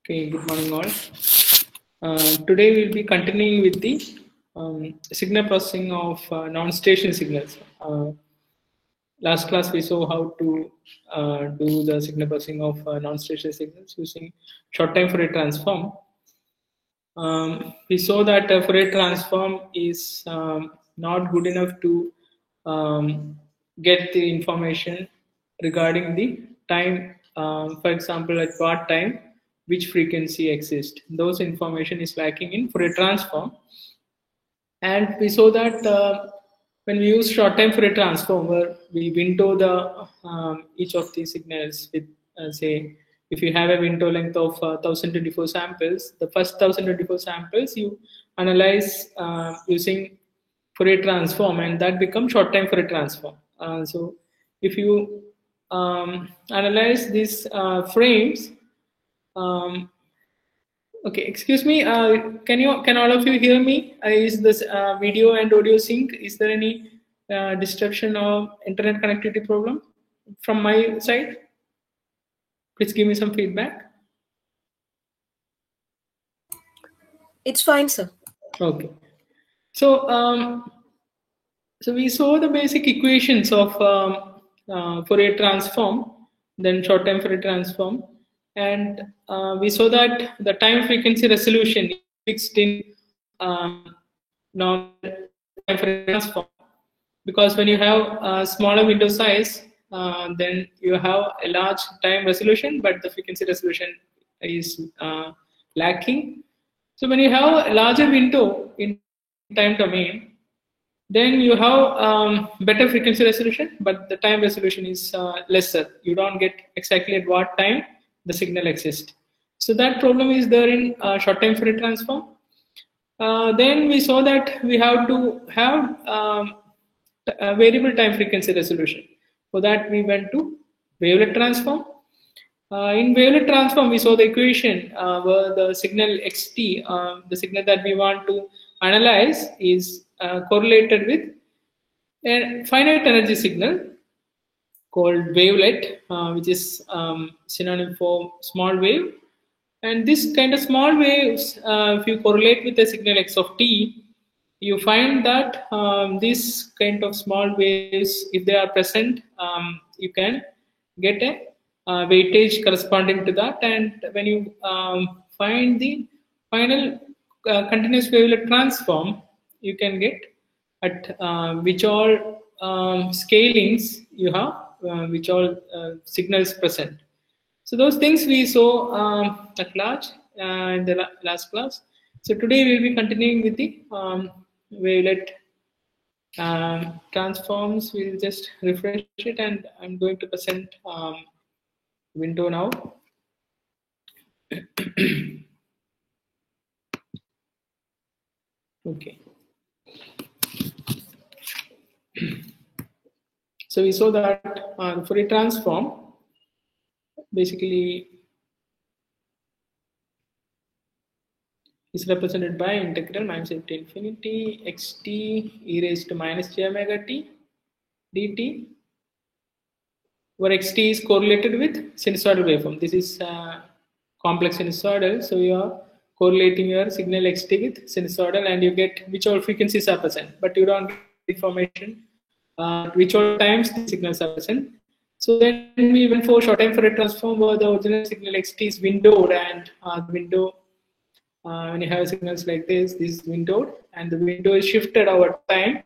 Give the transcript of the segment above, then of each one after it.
Okay, good morning all. Today we'll be continuing with the signal processing of non-stationary signals. Last class we saw how to do the signal processing of non-stationary signals using short-time Fourier transform. We saw that Fourier transform is not good enough to get the information regarding the time, for example, at what time, which frequency exists. Those information is lacking in Fourier transform. And we saw that when we use short-time Fourier transform, where we window the each of the signals with, say, if you have a window length of 1024 samples, the first 1024 samples you analyze using Fourier transform, and that becomes short-time Fourier transform. So if you analyze these frames, okay, excuse me. Can all of you hear me? Is this video and audio sync? Is there any disruption or internet connectivity problem from my side? Please give me some feedback. It's fine, sir. Okay. So so we saw the basic equations of Fourier transform, then short-time Fourier transform, and we saw that the time frequency resolution is fixed in normal time Fourier transform, because when you have a smaller window size, then you have a large time resolution, but the frequency resolution is lacking. So when you have a larger window in time domain, then you have better frequency resolution, but the time resolution is lesser. You don't get exactly at what time the signal exists. So that problem is there in short-time Fourier transform. Then we saw that we have to have a variable time frequency resolution. For that, we went to wavelet transform. In wavelet transform, we saw the equation where the signal xt, the signal that we want to analyze, is correlated with a finite energy signal called wavelet, which is synonym for small wave. And this kind of small waves, if you correlate with the signal x of t, you find that this kind of small waves, if they are present, you can get a weightage corresponding to that. And when you find the final continuous wavelet transform, you can get at which all scalings you have, which all signals present. So those things we saw at large in the last class. So today we will be continuing with the wavelet transforms. We'll just refresh it, and I'm going to present window now. Okay. So we saw that the Fourier transform basically is represented by integral minus to infinity xt e raised to minus j omega t dt, where xt is correlated with sinusoidal waveform. This is complex sinusoidal, so you are correlating your signal xt with sinusoidal, and you get which all frequencies are present, but you don't get information which all times the signals are present. So then we went for short-time Fourier transform, where the original signal xt is windowed, and the window, when you have signals like this is windowed, and the window is shifted over time.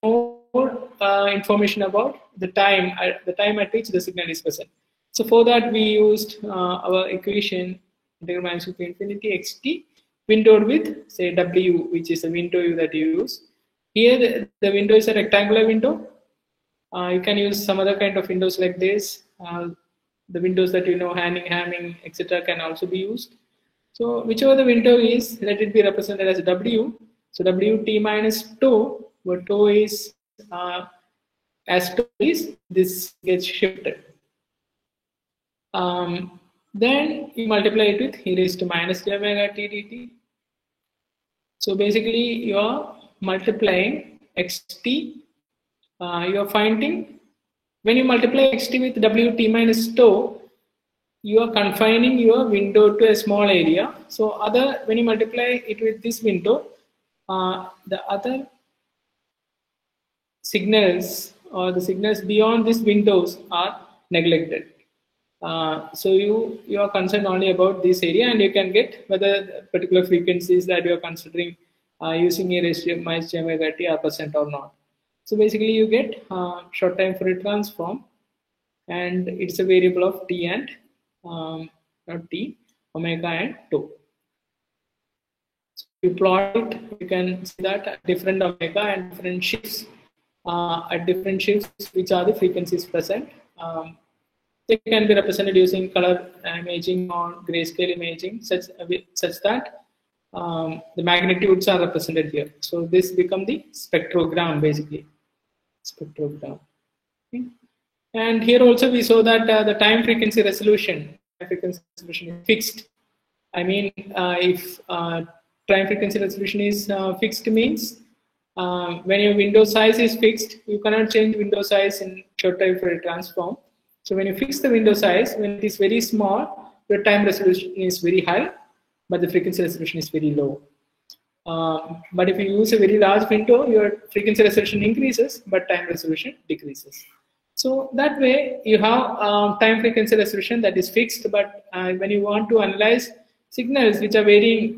More information about the time at which the signal is present. So for that we used our equation integral minus to infinity xt windowed with, say, w, which is a window that you use. Here the window is a rectangular window. You can use some other kind of windows like this. The windows that you know, Hamming, etc., can also be used. So whichever the window is, let it be represented as w. So wt minus tau, where tau is as tau is, this gets shifted. Then you multiply it with e raised to minus j omega t dt. So basically you are multiplying xt, you are finding when you multiply xt with wt minus tau, you are confining your window to a small area. So when you multiply it with this window, the other signals or the signals beyond these windows are neglected. So you are concerned only about this area, and you can get whether the particular frequencies that you are considering using a ratio minus j omega t are present or not. So basically, you get short time Fourier transform, and it's a variable of t and not t, omega and tau. So if you plot it, you can see that at different omega and different shifts, which are the frequencies present. They can be represented using color imaging or grayscale imaging, such that the magnitudes are represented here. So this becomes the spectrogram, basically. Spectrogram. Okay. And here also we saw that the time frequency resolution is fixed. I mean, if time frequency resolution is fixed, means when your window size is fixed, you cannot change window size in short time Fourier transform. So when you fix the window size, when it is very small, your time resolution is very high, but the frequency resolution is very low. But if you use a very large window, your frequency resolution increases, but time resolution decreases. So that way, you have time frequency resolution that is fixed, but when you want to analyze signals which are varying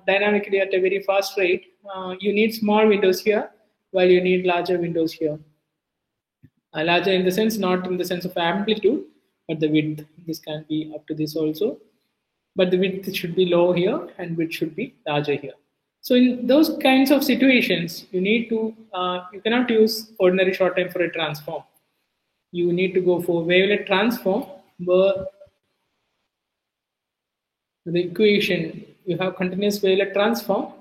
dynamically at a very fast rate, you need small windows here, while you need larger windows here. Larger in the sense, not in the sense of amplitude, but the width. This can be up to this also. But the width should be low here, and width should be larger here. So in those kinds of situations, you need to, you cannot use ordinary short time Fourier transform. You need to go for wavelet transform, where the equation, you have continuous wavelet transform,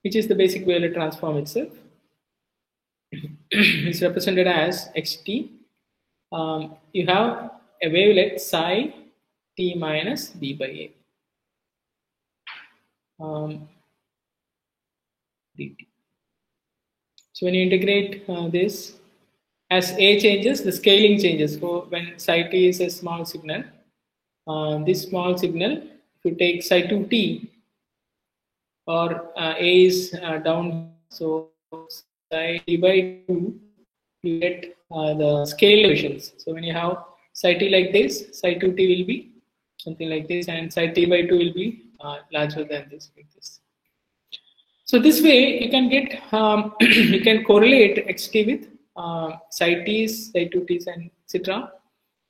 which is the basic wavelet transform itself. It's represented as xt. You have a wavelet psi t minus b by a dt. So when you integrate this, as a changes, the scaling changes. So when psi t is a small signal, this small signal, if you take psi 2t, or a is down, so psi t by 2, you get the scale equations. So when you have psi t like this, psi 2t will be something like this, and psi t by 2 will be larger than this, like this. So this way you can get, you can correlate xt with psi t's, psi 2t's, and etc.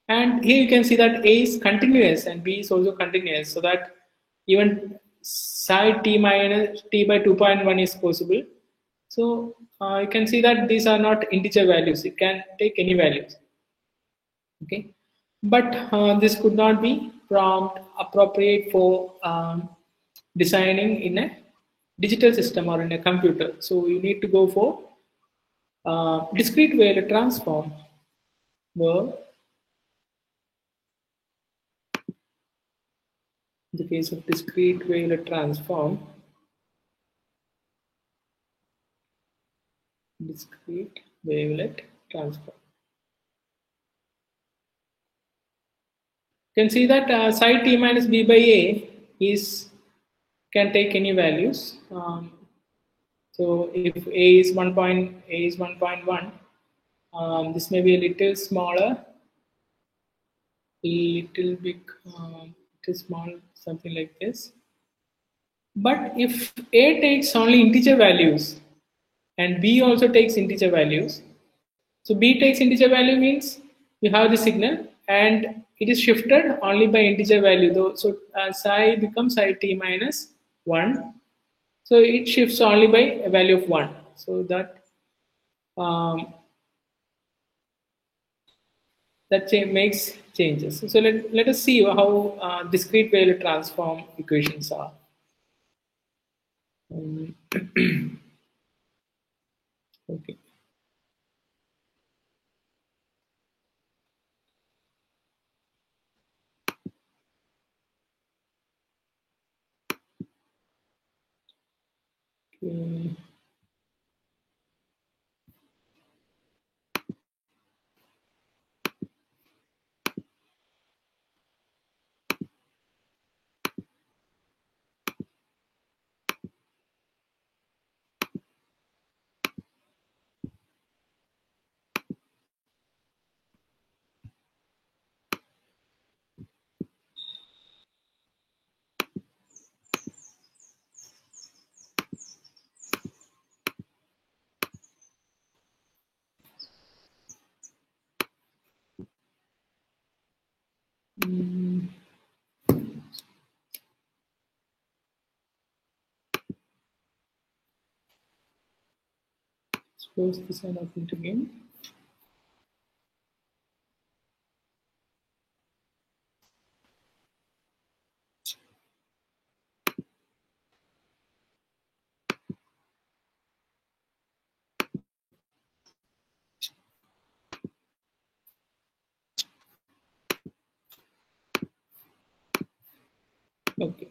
And here you can see that A is continuous and B is also continuous, so that even psi t minus t by 2.1 is possible. So you can see that these are not integer values. It can take any values. Okay, but this could not be appropriate for designing in a digital system or in a computer. So you need to go for discrete Wavelet transform, where in the case of discrete Wavelet transform, you can see that psi t minus b by a can take any values. So if a is 1.1, this may be a little smaller, little big, little small, something like this. But if a takes only integer values and b also takes integer values, so b takes integer value means you have the signal and it is shifted only by integer value though. So psi becomes psi t minus 1. So it shifts only by a value of 1. So that makes changes. So let us see how discrete Wavelet transform equations are. Okay. close this and open it again. Okay.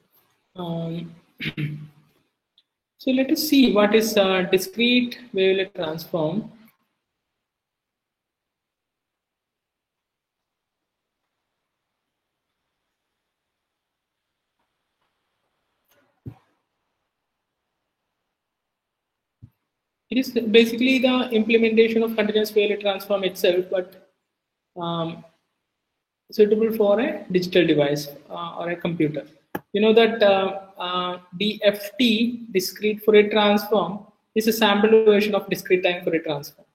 So let us see what is a discrete wavelet transform. It is basically the implementation of continuous wavelet transform itself, but suitable for a digital device or a computer. You know that DFT, discrete Fourier transform, is a sample version of discrete time Fourier transform.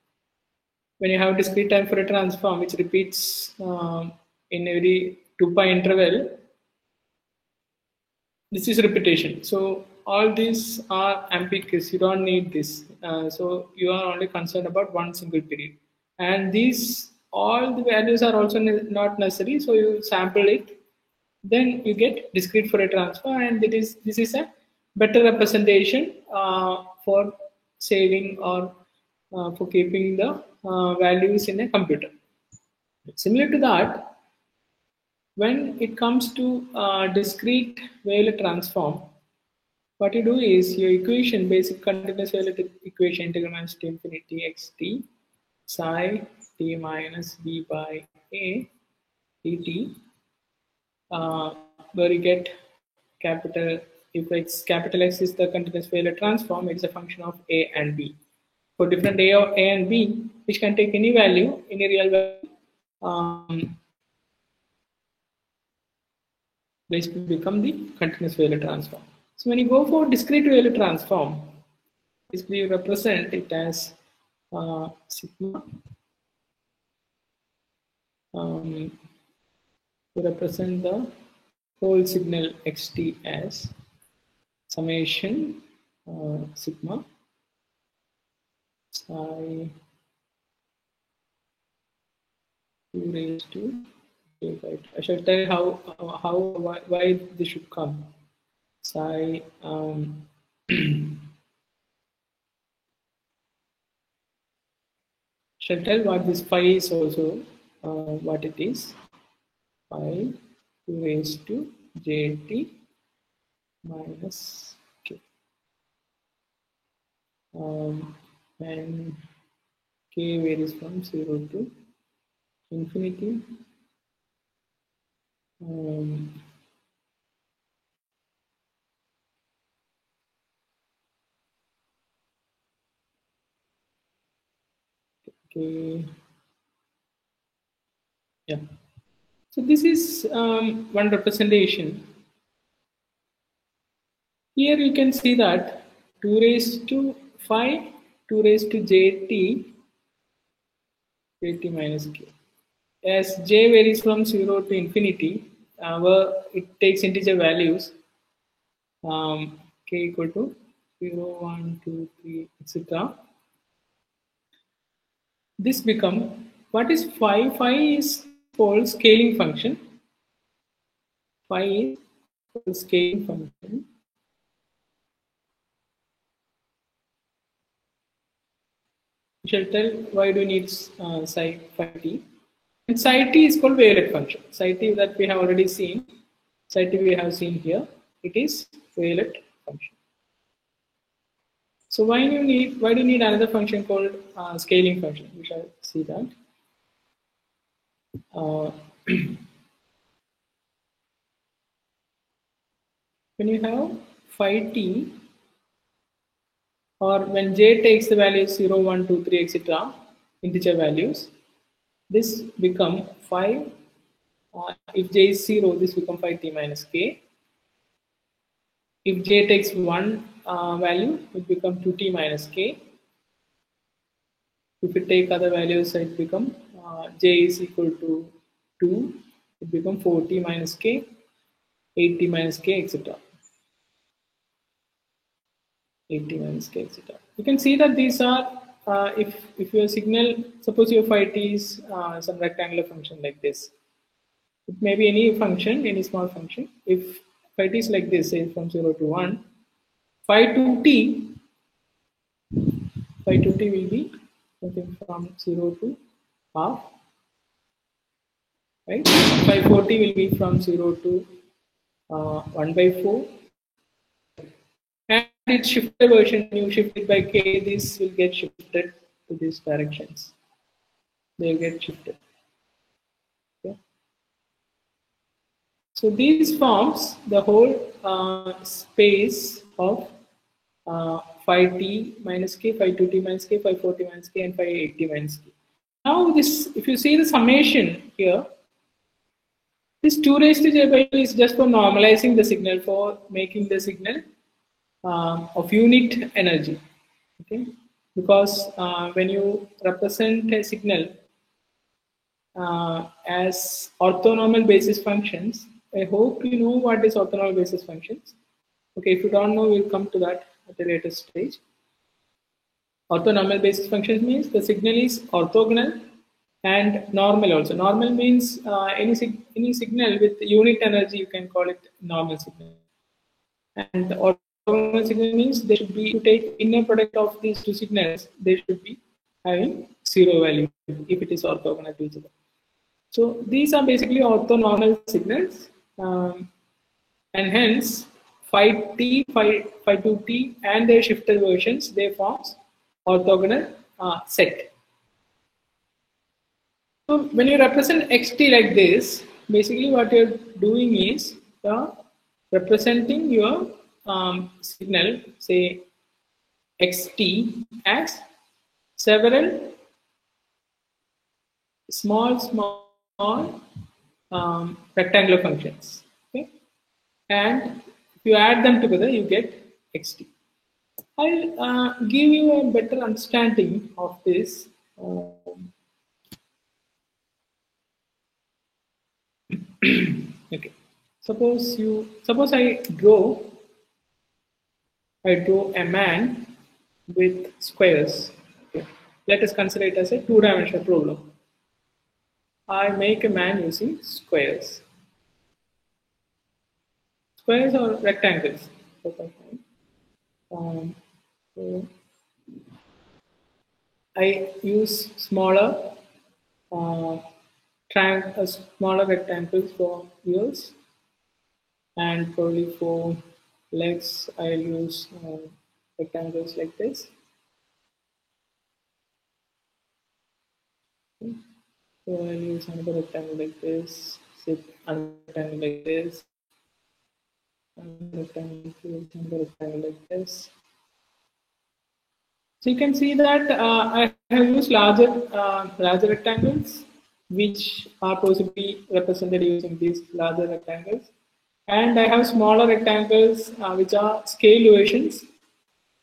When you have discrete time Fourier transform, which repeats in every 2 pi interval, this is repetition. So all these are ambiguous. You don't need this. So you are only concerned about one single period. And these all the values are also not necessary. So you sample it, then you get discrete Fourier transform, and this is a better representation for saving or for keeping the values in a computer. Similar to that, when it comes to discrete wavelet transform, what you do is your equation, basic continuous wavelet equation, integral minus t infinity xt psi t minus b by a dt, where you get capital, if it's capital X is the continuous Fourier transform, it's a function of a and b. For different a and b, which can take any value, any real value, this will become the continuous Fourier transform. So when you go for discrete Fourier transform, basically you represent it as sigma. You represent the whole signal xt as summation sigma psi 2 raised to j by 2. I shall tell why this should come. Psi shall tell what this phi is also, what it is. Phi 2 raised to jt minus k. And k varies from 0 to infinity. Okay. Yeah. So this is one representation. Here you can see that 2 raised to phi 2 raised to jt minus k. As j varies from 0 to infinity, where it takes integer values, k equal to 0, 1, 2, 3, etc. This become, what is phi? Phi is called scaling function. Phi is called scaling function. We shall tell why do you need psi t. And psi t is called wavelet function. Psi t that we have already seen. Psi t we have seen here. It is wavelet function. So why do you need another function called scaling function? We shall see that. When you have phi t, or when j takes the values 0, 1, 2, 3, etc., integer values, this become phi. If j is 0, this become phi t minus k. If j takes 1 value, it become 2t minus k. If you take other values, it become j is equal to 2, it become 4t minus k, 8t minus k, etc. 8t minus k, etc. You can see that these are if your signal, suppose your phi t is some rectangular function like this. It may be any function, any small function. If phi t is like this, say from 0 to 1, phi 2t, phi 2t will be something from 0 to half, right? Phi 4t will be from 0 to 1 by 4. And its shifted version, you shift it by k, this will get shifted to these directions. They will get shifted. Okay. So these forms the whole space of phi t minus k, phi 2t minus k, phi 4t minus k, and phi 8t minus k. Now this, if you see the summation here, this 2 raised to j by L is just for normalizing the signal, for making the signal of unit energy. Okay, because when you represent a signal as orthonormal basis functions, I hope you know what is orthonormal basis functions. Okay, if you don't know, we'll come to that at a later stage. Orthonormal basis functions means the signal is orthogonal and normal also. Normal means any signal with unit energy, you can call it normal signal. And the orthogonal signal means they should be, to take inner product of these two signals, they should be having zero value if it is orthogonal to each other. So these are basically orthonormal signals, and hence phi t, phi 2t, and their shifted versions, they forms orthogonal set. So when you represent xt like this, basically what you're doing is representing your signal, say xt, as several small rectangular functions. Okay, and if you add them together, you get xt. I'll give you a better understanding of this. Okay, suppose I draw a man with squares. Okay. Let us consider it as a two-dimensional problem. I make a man using squares. Squares or rectangles. So I use smaller smaller rectangles for wheels, and probably for legs I'll use rectangles like this. Okay. So I'll use another rectangle like this, another rectangle like this, another rectangle like this. So you can see that I have used larger rectangles, which are possibly represented using these larger rectangles. And I have smaller rectangles which are scale versions,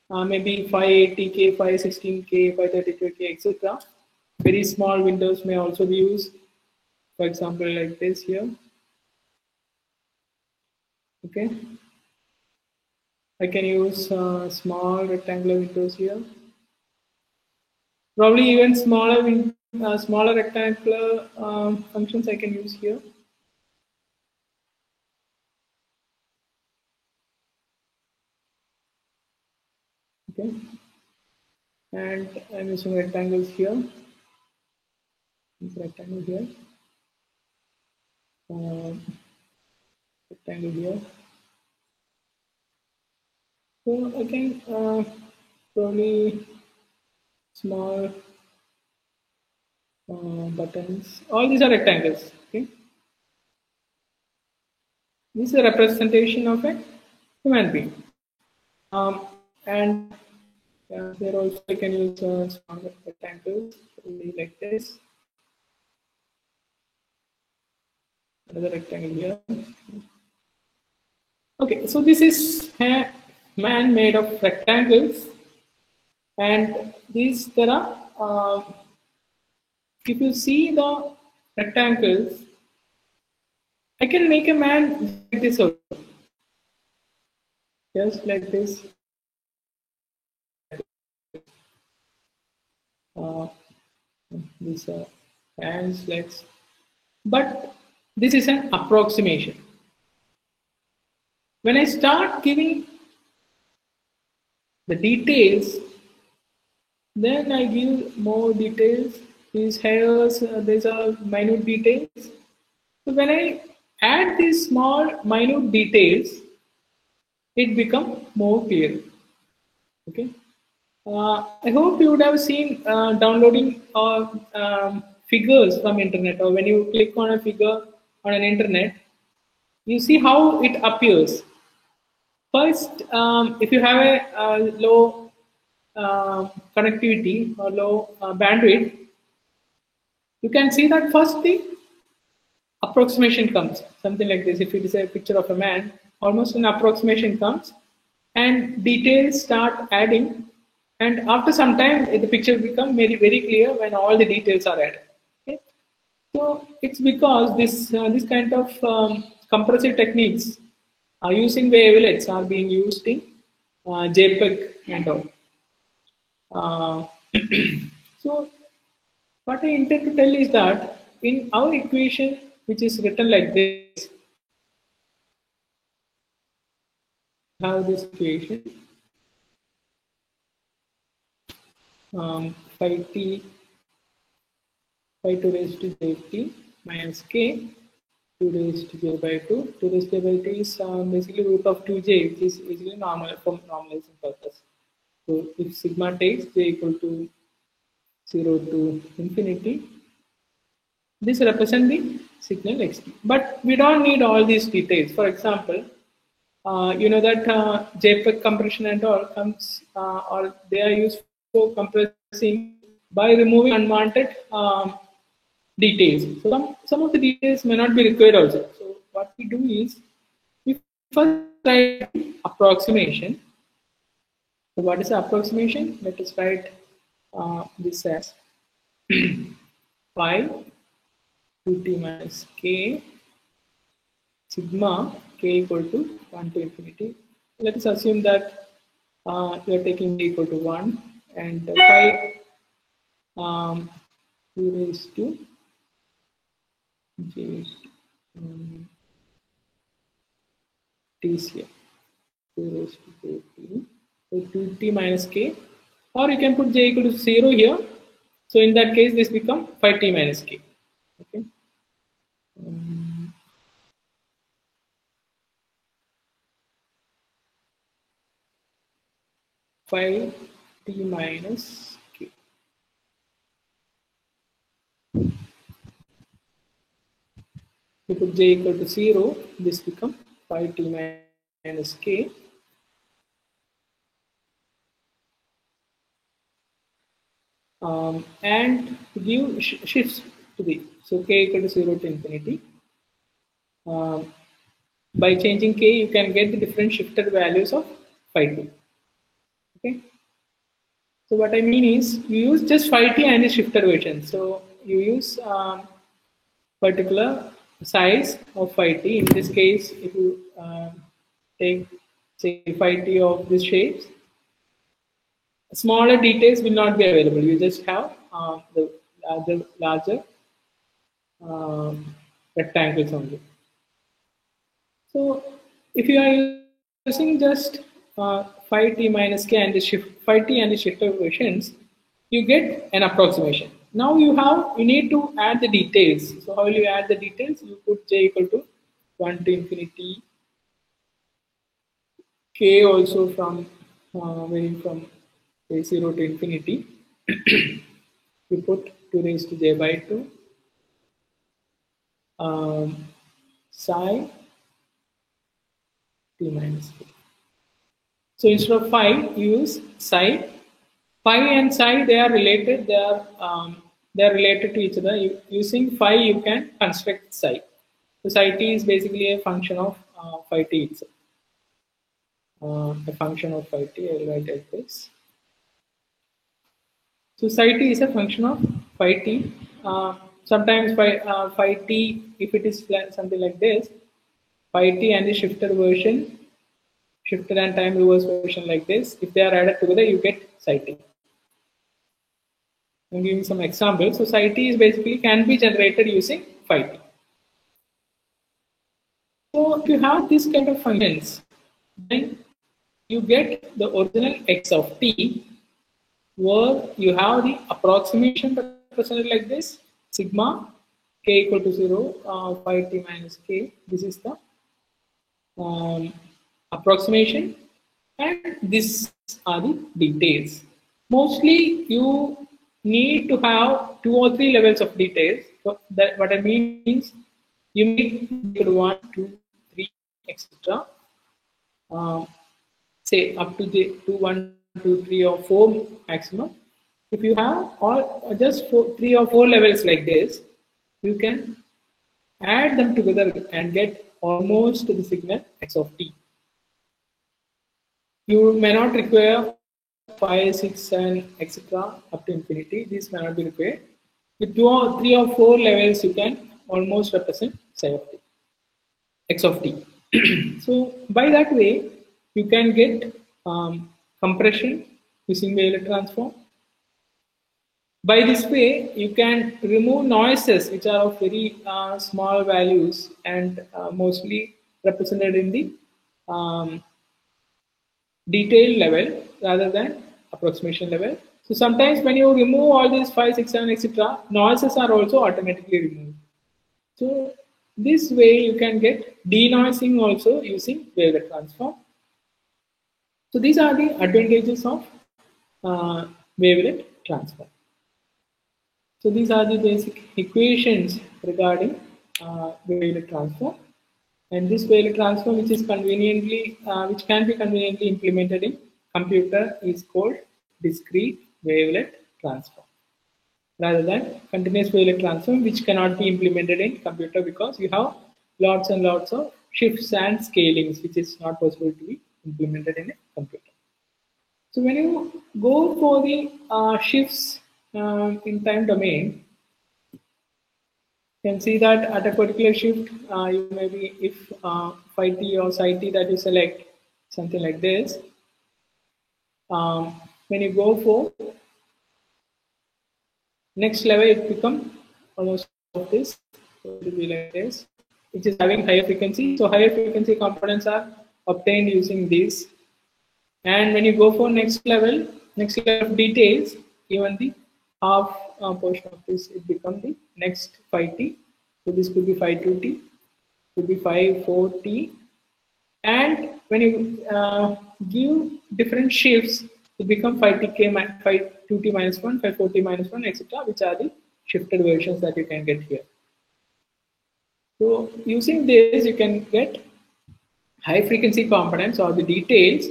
maybe 580K, 516K, 532K, etc. Very small windows may also be used, for example, like this here. Okay, I can use small rectangular windows here. Probably even smaller rectangular functions I can use here. Okay, and I'm using rectangles here. Rectangle here. Rectangle here. So I can probably small buttons. All these are rectangles. Okay, this is a representation of a human being. And there also I can use small rectangles, probably like this. Another rectangle here. Okay, so this is a man made of rectangles, and these there are. If you see the rectangles, I can make a man like this also, just like this. these are hands, legs, but this is an approximation. When I start giving the details, then I give more details. These hairs, these are minute details. So when I add these small minute details, it becomes more clear. Okay. I hope you would have seen downloading figures from internet, or when you click on a figure on an internet, you see how it appears. First, if you have a low connectivity or low bandwidth, you can see that first the approximation comes, something like this. If it is a picture of a man, almost an approximation comes, and details start adding, and after some time, the picture becomes very, very clear when all the details are added. Okay? So it's because this kind of compressive techniques are using wavelets are being used in JPEG and all. So what I intend to tell is that in our equation, which is written like this, have this equation 5t 5 to raise to j minus k 2 raised to j by 2. 2 raised to j by 2 is basically root of 2j, which is basically normal from normalizing purpose. So if sigma takes j equal to 0 to infinity, this represents the signal xt. But we don't need all these details. For example, you know that JPEG compression and all comes, or they are used for compressing by removing unwanted details. So some of the details may not be required also. So what we do is we first write approximation. So what is the approximation? Let us write this as 5 2t minus k sigma k equal to 1 to infinity. Let us assume that you are taking k equal to 1 and 5 2 raised to j t here. 2 raised to j t. So 2t minus k, or you can put j equal to 0 here. So in that case, this becomes 5t minus k. Okay. 5t minus k. You put j equal to 0, this becomes 5t minus k. And give shifts to the, so k equal to 0 to infinity. By changing k, you can get the different shifted values of 5t. Okay. So what I mean is, you use just 5t and the shifted version. So you use particular size of 5t. In this case, if you take say 5t of this shapes, smaller details will not be available. You just have the larger rectangles only. So if you are using just 5t minus k and the shift 5t and the shifter versions, you get an approximation. Now you need to add the details. So how will you add the details? You put j equal to 1 to infinity, k also from varying from say 0 to infinity. You put 2 raised to j by 2 psi t minus k. So instead of phi, use psi. Phi and psi, they are related. They are related to each other. Using phi, you can construct psi. So psi t is basically a function of phi t itself. A function of phi t. I will write like this. So psi t is a function of phi t. Sometimes phi t, if it is something like this, phi t and the shifted version, shifted and time reverse version like this, if they are added together, you get psi t. I'm giving some examples. So psi t is basically can be generated using phi t. So if you have this kind of functions, then you get the original x of t, where you have the approximation represented like this: sigma k equal to 0, phi t minus k. This is the approximation, and these are the details. Mostly you need to have 2 or 3 levels of details. So that what I mean means you need 1, 2, 3, etc. Say up to the 2, 1, 2, 3, or 4 maximum. If you have all just 3 or 4 levels like this, you can add them together and get almost the signal x of t. You may not require 5, 6, 7, etc. up to infinity. This may not be required. With 2 or 3 or 4 levels, you can almost represent psi of t, x of t. So by that way, you can get compression using Wavelet transform. By this way, you can remove noises which are of very small values and mostly represented in the detail level rather than approximation level. So sometimes when you remove all these 5, 6, 7, etc., noises are also automatically removed. So this way you can get denoising also using Wavelet transform. So these are the advantages of Wavelet transform. So these are the basic equations regarding Wavelet transform. And this Wavelet transform, which is which can be conveniently implemented in computer, is called discrete Wavelet transform, rather than continuous Wavelet transform, which cannot be implemented in computer because you have lots and lots of shifts and scalings, which is not possible to be implemented in a computer. So when you go for the shifts in time domain, you can see that at a particular shift, you maybe if phi t or psi t that you select something like this, when you go for next level, it becomes almost like this. So it will be like this, which is having higher frequency. So higher frequency components are obtained using this. And when you go for next level of details, even the half portion of this, it becomes the next phi t. So this could be phi 2t, could be phi 4t. And when you give different shifts, it becomes phi tk, phi 2t minus 1, phi 4t minus 1, etc., which are the shifted versions that you can get here. So using this, you can get high frequency components or the details.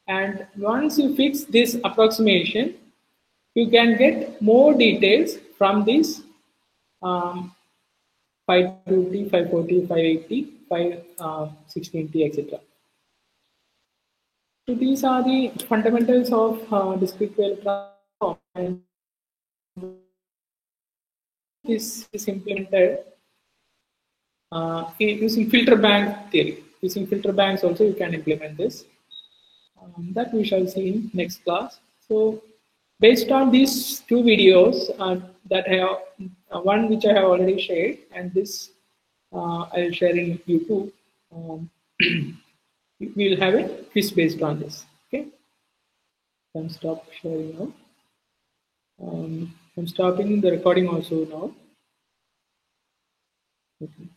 And once you fix this approximation, you can get more details from this phi 2t, phi 4t, phi 8t, phi 16t, etc. So these are the fundamentals of discrete Wavelet transform. And this is implemented using filter bank theory. Using filter banks also you can implement this. That we shall see in next class. So based on these 2 videos that I have, one which I have already shared, and this I'll share in YouTube. We will have a quiz based on this. Okay. I'm stop sharing now. I'm stopping the recording also now. Okay.